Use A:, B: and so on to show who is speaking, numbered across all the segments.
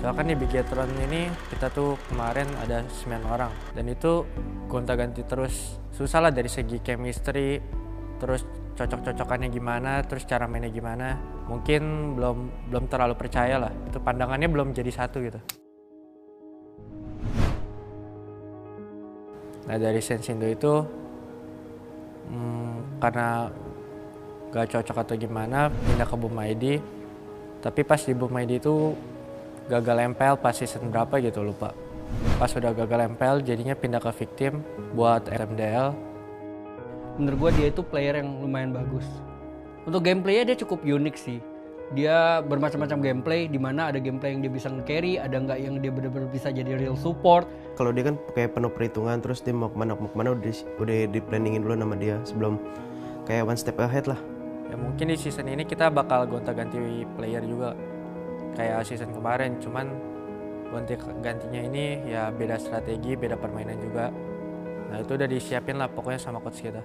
A: Soalnya kan di Bigetron ini kita tuh kemarin ada 9 orang dan itu gonta-ganti terus. Susah lah dari segi chemistry, terus cocok-cocokannya gimana, terus cara mainnya gimana. Mungkin belum terlalu percaya lah. Itu pandangannya belum jadi satu gitu. Nah dari Sensindo itu karena gak cocok atau gimana pindah ke Boom ID. Tapi pas di Boom ID itu gagal MPL pas season berapa gitu lupa. Pas udah gagal MPL jadinya pindah ke Victim buat RMDL.
B: Menurut gue dia itu player yang lumayan bagus. Untuk gameplaynya dia cukup unik sih. Dia bermacam-macam gameplay, di mana ada gameplay yang dia bisa nge-carry, ada nggak yang dia benar-benar bisa jadi real support.
C: Kalau dia kan kayak penuh perhitungan, terus dia mau kemana udah di planningin dulu sama dia sebelum kayak one step ahead lah.
A: Ya mungkin di season ini kita bakal gonta-ganti player juga kayak season kemarin, cuman gantinya ini ya beda strategi, beda permainan juga. Nah itu udah disiapin lah pokoknya sama coach kita.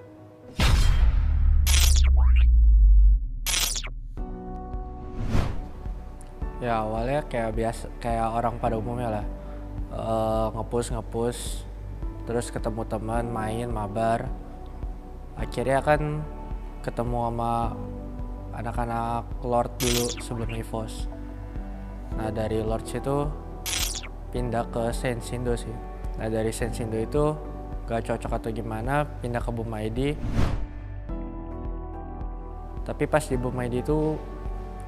A: Ya awalnya kayak biasa, kayak orang pada umumnya lah, nge-push, terus ketemu teman, main, mabar. Akhirnya kan ketemu sama anak-anak Lord dulu sebelum EVOS. Nah dari Lords itu pindah ke Sensindo sih. Nah dari Sensindo itu gak cocok atau gimana pindah ke Boom ID. Tapi pas di Boom ID itu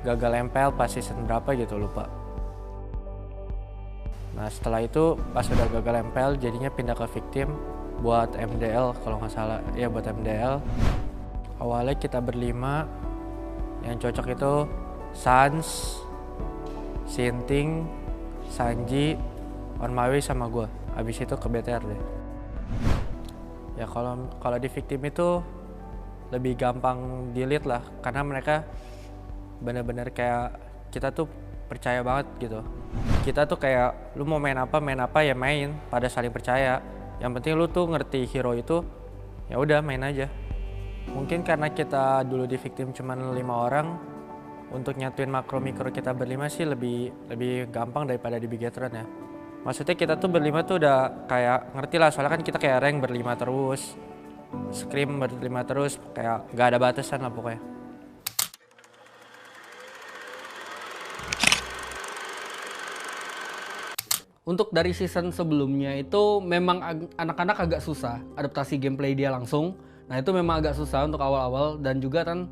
A: gagal MPL pas season berapa gitu lupa. Nah setelah itu pas udah gagal MPL jadinya pindah ke Victim buat MDL kalau nggak salah. Ya buat MDL. Awalnya kita berlima, yang cocok itu Sans, Sinting, Sanji, On My Way sama gue. Abis itu ke BTR deh. Ya kalau di Victim itu lebih gampang delete lah, karena mereka bener-bener kayak kita tuh percaya banget gitu. Kita tuh kayak lu mau main apa ya main, pada saling percaya. Yang penting lu tuh ngerti hero itu, ya udah main aja. Mungkin karena kita dulu di Victim cuman 5 orang, untuk nyatuin makro mikro kita berlima sih lebih gampang daripada di Bigetron ya. Maksudnya kita tuh berlima tuh udah kayak ngerti lah, soalnya kan kita kayak rank berlima terus, scrim berlima terus, kayak gak ada batasan lah pokoknya.
B: Untuk dari season sebelumnya itu memang anak-anak agak susah adaptasi gameplay dia langsung. Nah itu memang agak susah untuk awal-awal, dan juga kan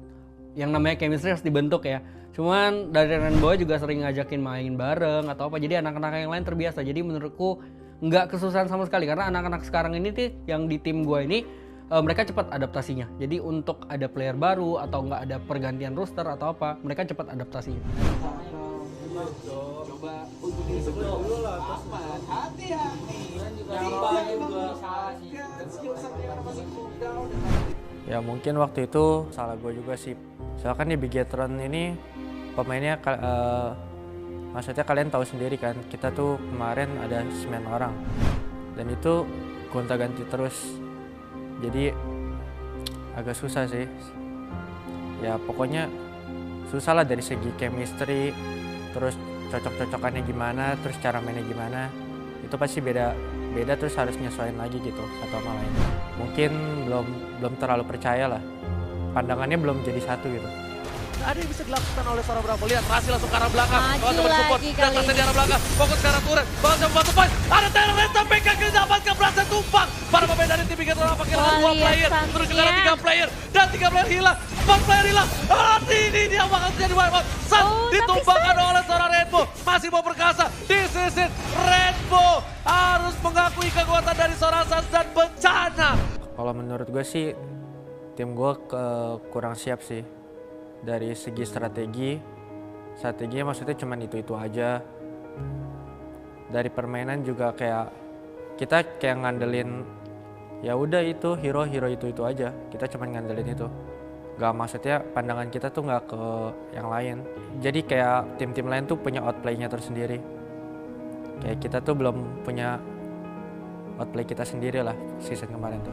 B: yang namanya chemistry harus dibentuk ya. Cuman dari Rainbow juga sering ngajakin main bareng atau apa, jadi anak-anak yang lain terbiasa. Jadi menurutku nggak kesusahan sama sekali, karena anak-anak sekarang ini tuh yang di tim gue ini mereka cepat adaptasinya. Jadi untuk ada player baru atau nggak ada pergantian roster atau apa, mereka cepat adaptasinya. Coba dulu lah, hati-hati.
A: Ya mungkin waktu itu salah gue juga sih. Soalnya kan di Bigetron ini pemainnya maksudnya kalian tahu sendiri kan, kita tuh kemarin ada 9 orang dan itu gonta-ganti terus. Jadi agak susah sih. Ya pokoknya susah lah dari segi chemistry, terus cocok-cocokannya gimana, terus cara mainnya gimana. Itu pasti beda terus harus nyesuaiin lagi gitu satu sama lain. Mungkin belum terlalu percaya lah. Pandangannya belum jadi satu gitu.
D: Ada yang bisa dilakukan oleh seorang Bravo. Lihat Rasi langsung ke arah belakang.
E: Maju
D: coba support.
E: lagi
D: Dan
E: kali
D: Rasi di arah
E: ini.
D: belakang. Fokus ke arah turret. Balas yang membantu poin. Ada Taylor Renta PKK didapatkan, berhasil tumpang. Para pemain dari tim Bigetron apakah
E: Wah,
D: 2
E: lihat
D: player. Terus juga ada
E: cantiknya.
D: 3 player. Dan 3 player hilang. 4 player hilang. Ini dia bakal terjadi wipeout. San
E: Oh,
D: ditumpangkan
E: tapi
D: oleh seorang Rainbow. Masih mau perkasa. This is it. Rainbow harus mengakui kekuatan dari seorang San dan bencana.
A: Kalau menurut gue sih tim gue kurang siap sih dari segi strateginya maksudnya cuman itu aja. Dari permainan juga kayak kita kayak ngandelin ya udah itu hero itu aja, kita cuman ngandelin itu, gak maksudnya pandangan kita tuh nggak ke yang lain. Jadi kayak tim-tim lain tuh punya outplaynya tersendiri, kayak kita tuh belum punya outplay kita sendiri lah season kemarin tuh.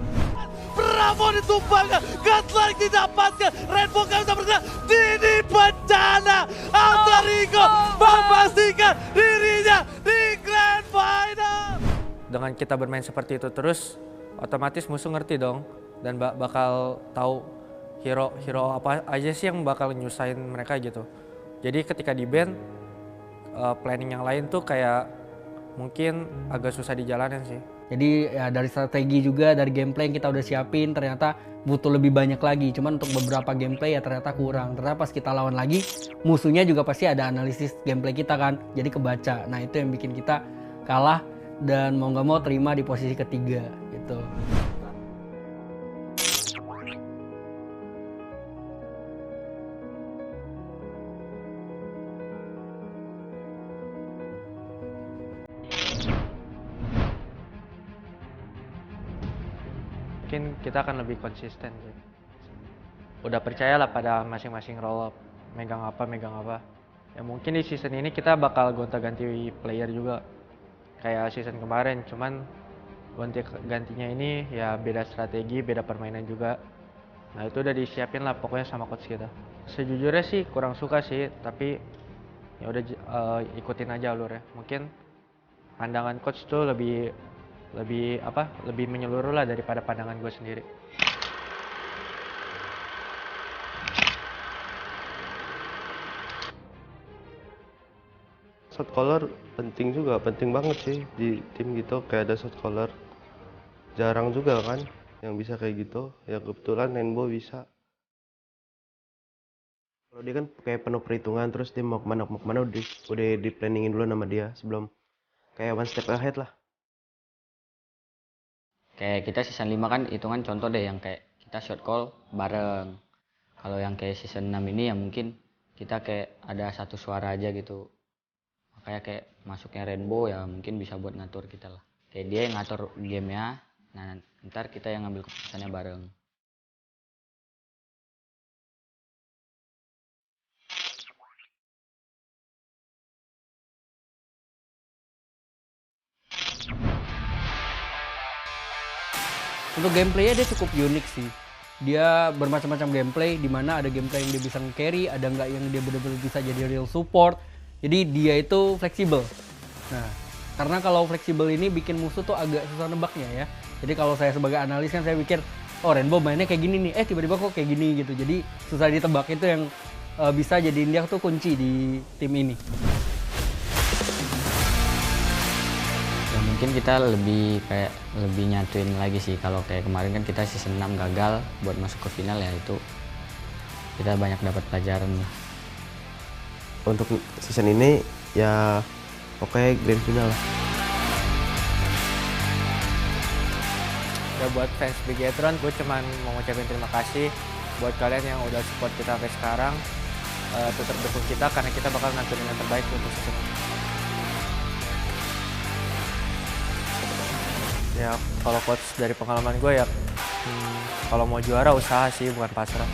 D: Bravo ditumpangkan, Godlike didapatkan, Rainbow gak bisa bergerak, Dini bencana, Alter Ego memastikan dirinya
A: dengan kita bermain seperti itu terus, otomatis musuh ngerti dong dan bakal tahu hero apa aja sih yang bakal nyusahin mereka gitu. Jadi ketika di ban, planning yang lain tuh kayak mungkin agak susah dijalanin sih.
B: Jadi ya dari strategi juga, dari gameplay yang kita udah siapin ternyata butuh lebih banyak lagi. Cuman untuk beberapa gameplay ya ternyata kurang. Ternyata pas kita lawan lagi, musuhnya juga pasti ada analisis gameplay kita kan. Jadi kebaca. Nah itu yang bikin kita kalah dan mau nggak mau terima di posisi ketiga gitu.
A: Mungkin kita akan lebih konsisten sih. Udah percayalah pada masing-masing role, megang apa. Ya mungkin di season ini kita bakal gonta-ganti player juga. Kayak season kemarin, cuman gantinya ini ya beda strategi, beda permainan juga. Nah itu udah disiapin lah pokoknya sama coach kita. Sejujurnya sih kurang suka sih, tapi ya udah ikutin aja alurnya. Mungkin pandangan coach tuh lebih menyeluruh lah daripada pandangan gue sendiri.
C: Shot caller penting banget sih di tim gitu, kayak ada shot caller. Jarang juga kan yang bisa kayak gitu. Ya kebetulan Rainbow bisa. Kalau dia kan kayak penuh perhitungan, terus dia mau kemana udah di planningin dulu sama dia sebelum, kayak one step ahead lah.
E: Kayak kita season 5 kan hitungan contoh deh yang kayak kita short call bareng. Kalau yang kayak season 6 ini ya mungkin kita kayak ada satu suara aja gitu. Makanya kayak masuknya Rainbow ya mungkin bisa buat ngatur kita lah. Kayak dia yang ngatur gamenya, nah ntar kita yang ngambil keputusannya bareng.
B: Untuk gameplaynya dia cukup unik sih. Dia bermacam-macam gameplay, di mana ada gameplay yang dia bisa carry, ada nggak yang dia benar-benar bisa jadi real support. Jadi dia itu fleksibel. Nah, karena kalau fleksibel ini bikin musuh tuh agak susah nebaknya ya. Jadi kalau saya sebagai analis kan saya pikir, oh Rainbow mainnya kayak gini nih, tiba-tiba kok kayak gini gitu. Jadi susah ditebak, itu yang bisa jadiin dia tuh kunci di tim ini.
E: Ya mungkin kita lebih nyatuin lagi sih. Kalau kayak kemarin kan kita season 6 gagal buat masuk ke final ya, itu kita banyak dapat pelajaran lah.
C: Untuk season ini ya pokoknya grand final lah.
A: Ya buat fans Bigetron, gue cuman mau ngucapin terima kasih buat kalian yang udah support kita sampai sekarang. Tetap dukung kita karena kita bakal ngancurin yang terbaik untuk season ini. Ya kalau coach dari pengalaman gue ya, kalau mau juara usaha sih bukan pasrah.